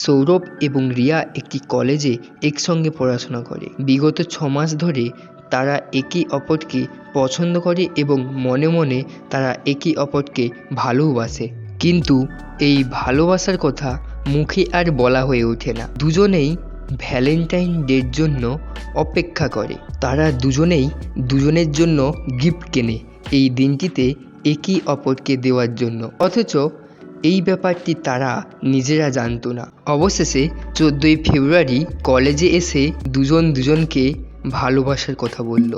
সৌরভ এবং রিয়া একটি কলেজে একসঙ্গে পড়াশোনা করে। বিগত 6 মাস ধরে তারা একে অপরকে পছন্দ করে এবং মনে মনে তারা একে অপরকে ভালোবাসে। কিন্তু এই ভালোবাসার কথা মুখে আর বলা হয়ে ওঠে না। দুজনেই ভ্যালেন্টাইন ডের জন্য অপেক্ষা করে। তারা দুজনেই দুজনের জন্য গিফট কেনে এই দিনটিতে একে অপরকে দেওয়ার জন্য, অথচ এই ব্যাপারটি তারা নিজেরা জানতো না। অবশেষে 14ই ফেব্রুয়ারি কলেজে এসে দুজন দুজনকে ভালোবাসার কথা বলল।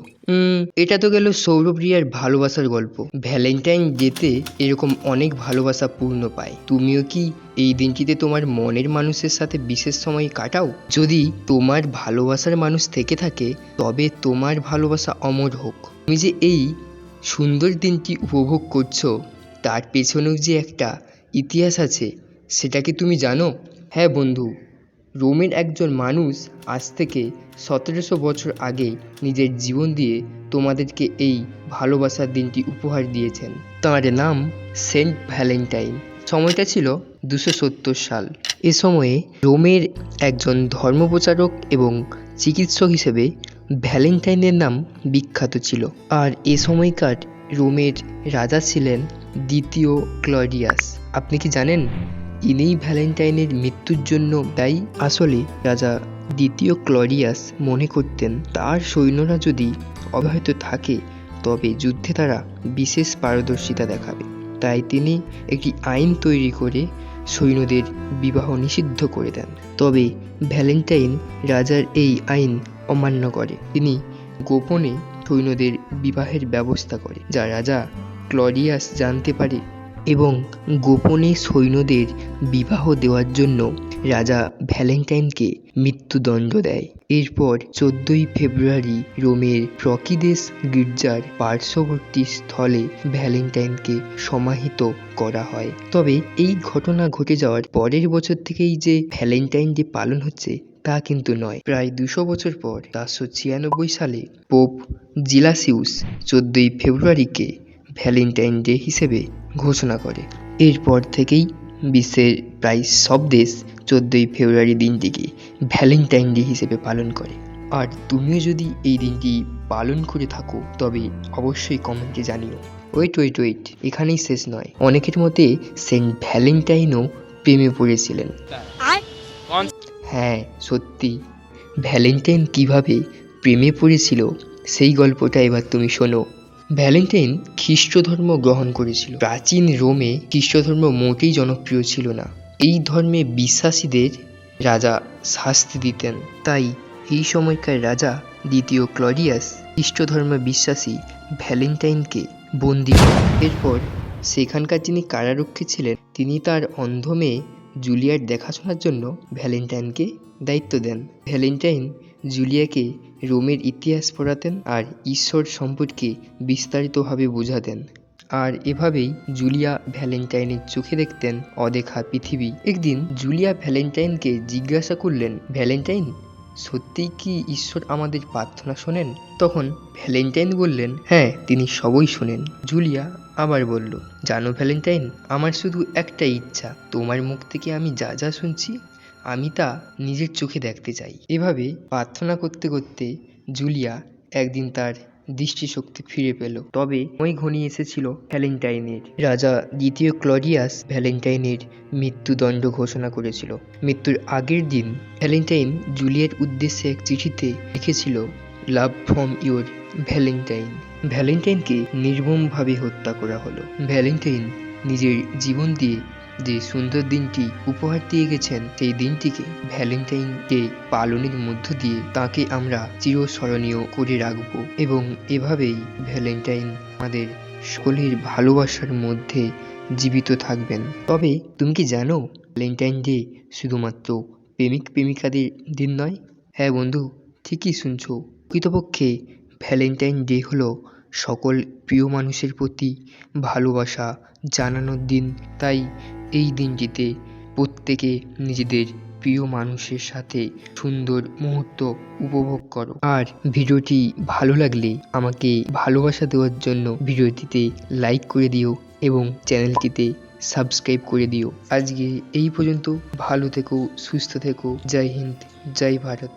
এটা তো গেল সৌরভ রিয়ার ভালোবাসার গল্প। ভ্যালেন্টাইন ডেতে এরকম অনেক ভালোবাসা পূর্ণ পায়। তুমিও কি এই দিনটিতে তোমার মনের মানুষের সাথে বিশেষ সময় কাটাও? যদি তোমার ভালোবাসার মানুষ থেকে থাকে তবে তোমার ভালোবাসা অমর হোক। তুমি যে এই সুন্দর দিনটি উপভোগ করছো তার পেছনেও যে একটা ইতিহাস আছে, সেটা কি তুমি জানো? হ্যাঁ বন্ধু, রোমের একজন মানুষ আজ থেকে 1700 বছর আগে নিজের জীবন দিয়ে তোমাদেরকে এই ভালোবাসার দিনটি উপহার দিয়েছেন। তাঁর নাম সেন্ট ভ্যালেন্টাইন। সময়টা ছিল 270 সাল। এ সময়ে রোমের একজন ধর্মপ্রচারক এবং চিকিৎসক হিসেবে ভ্যালেন্টাইনের নাম বিখ্যাত ছিল। আর এ সময়কার রোমের রাজা ছিলেন দ্বিতীয় ক্লডিয়াস। আপনি কি জানেন ইনিই ভ্যালেন্টাইনের মৃত্যুর জন্য দায়ী? আসলে রাজা দ্বিতীয় ক্লডিয়াস মনে করতেন তার সৈন্যরা যদি অব্যাহত থাকে তবে যুদ্ধে তারা বিশেষ পারদর্শিতা দেখাবে। তাই তিনি একটি আইন তৈরি করে সৈন্যদের বিবাহ নিষিদ্ধ করে দেন। তবে ভ্যালেন্টাইন রাজার এই আইন অমান্য করে। তিনি গোপনে সৈন্যদের বিবাহের ব্যবস্থা করে, যা রাজা ক্লডিয়াস জানতে পারে এবং গোপনে সৈন্যদের বিবাহ দেওয়ার জন্য রাজা ভ্যালেন্টাইনকে মৃত্যুদণ্ড দেয়। এরপর 14ই ফেব্রুয়ারি রোমের প্রকিদেস গির্জার পার্শ্ববর্তী স্থলে ভ্যালেন্টাইনকে সমাহিত করা হয়। তবে এই ঘটনা ঘটে যাওয়ার পরের বছর থেকেই যে ভ্যালেন্টাইন ডে পালন হচ্ছে তা কিন্তু নয়। প্রায় 200 বছর পর 496 সালে পোপ জিলাসিউস 14ই ফেব্রুয়ারিকে ভ্যালেন্টাইন ডে হিসেবে ঘোষণা করে। এরপর থেকেই বিশ্বের প্রায় সব দেশ 14ই ফেব্রুয়ারি দিনটিকে ভ্যালেন্টাইন ডে হিসেবে পালন করে। আর তুমিও যদি এই দিনটি পালন করে থাকো তবে অবশ্যই কমেন্টে জানিও। ওয়েট, এখানেই শেষ নয়। অনেকের মতে সেন্ট ভ্যালেন্টাইনও প্রেমে পড়েছিলেন। হ্যাঁ সত্যি, ভ্যালেন্টাইন কিভাবে প্রেমে পড়েছিল সেই গল্পটা এবার তুমি শোনো। ভ্যালেন্টাইন খ্রিস্ট ধর্ম গ্রহণ করেছিল। প্রাচীন রোমে খ্রিস্ট ধর্ম মোটেই জনপ্রিয় ছিল না। এই ধর্মে বিশ্বাসীদের রাজা শাস্তি দিতেন। তাই এই সময়কার রাজা দ্বিতীয় ক্লডিয়াস খ্রিস্ট ধর্মে বিশ্বাসী ভ্যালেন্টাইনকে বন্দী করেন। এরপর সেখানকার যিনি কারারক্ষী ছিলেন তিনি তার অন্ধ মেয়ে জুলিয়ার দেখাশোনার জন্য ভ্যালেন্টাইনকে দায়িত্ব দেন। ভ্যালেন্টাইন জুলিয়াকে রোমের ইতিহাস পড়াতেন আর ঈশ্বর সম্পর্কে বিস্তারিতভাবে বোঝাতেন। আর এভাবেই জুলিয়া ভ্যালেন্টাইনের চোখে দেখতেন অদেখা পৃথিবী। একদিন জুলিয়া ভ্যালেন্টাইনকে জিজ্ঞাসা করলেন, ভ্যালেন্টাইন, সত্যিই কি ঈশ্বর আমাদের প্রার্থনা শোনেন? তখন ভ্যালেন্টাইন বললেন, হ্যাঁ, তিনি সবই শোনেন। জুলিয়া আবার বলল, জানো ভ্যালেন্টাইন, আমার শুধু একটাই ইচ্ছা, তোমার মুখ থেকে আমি যা যা শুনছি আমি তা নিজের চোখে দেখতে চাই। এভাবে প্রার্থনা করতে করতে জুলিয়া একদিন তার দৃষ্টিশক্তি ফিরে পেল। তবে সময় ঘনিয়ে এসেছিল ভ্যালেন্টাইনের। রাজা দ্বিতীয় ক্লডিয়াস ভ্যালেন্টাইনের মৃত্যুদণ্ড ঘোষণা করেছিল। মৃত্যুর আগের দিন ভ্যালেন্টাইন জুলিয়ার উদ্দেশ্যে এক চিঠিতে লিখেছিল, লাভ ফ্রম ইউর ভ্যালেন্টাইন। ভ্যালেন্টাইনকে নির্মমভাবে হত্যা করা হলো। ভ্যালেন্টাইন নিজের জীবন দিয়ে যে সুন্দর দিনটি উপহার দিয়ে গেছেন সেই দিনটিকে ভ্যালেন্টাইন ডে পালনের মধ্য দিয়ে তাকে আমরা চিরস্মরণীয় করে রাখবো এবং এভাবেই ভ্যালেন্টাইন আমাদের সকলের ভালোবাসার মধ্যে জীবিত থাকবেন। তবে তুমি কি জানো ভ্যালেন্টাইন ডে শুধুমাত্র প্রেমিক প্রেমিকাদের দিন নয়? হ্যাঁ বন্ধু, ঠিকই শুনছো। প্রকৃতপক্ষে ভ্যালেন্টাইন ডে হলো সকল প্রিয় মানুষের প্রতি ভালোবাসা জানানোর দিন। তাই এই দিনটিতে প্রত্যেকে নিজেদের প্রিয় মানুষের সাথে সুন্দর মুহূর্ত উপভোগ করো। আর ভিডিওটি ভালো লাগলে আমাকে ভালোবাসা দেওয়ার জন্য ভিডিওটিতে লাইক করে দিও এবং চ্যানেলটিতে সাবস্ক্রাইব করে দিও। আজকে এই পর্যন্ত। ভালো থেকো, সুস্থ থেকো। জয় হিন্দ, জয় ভারত।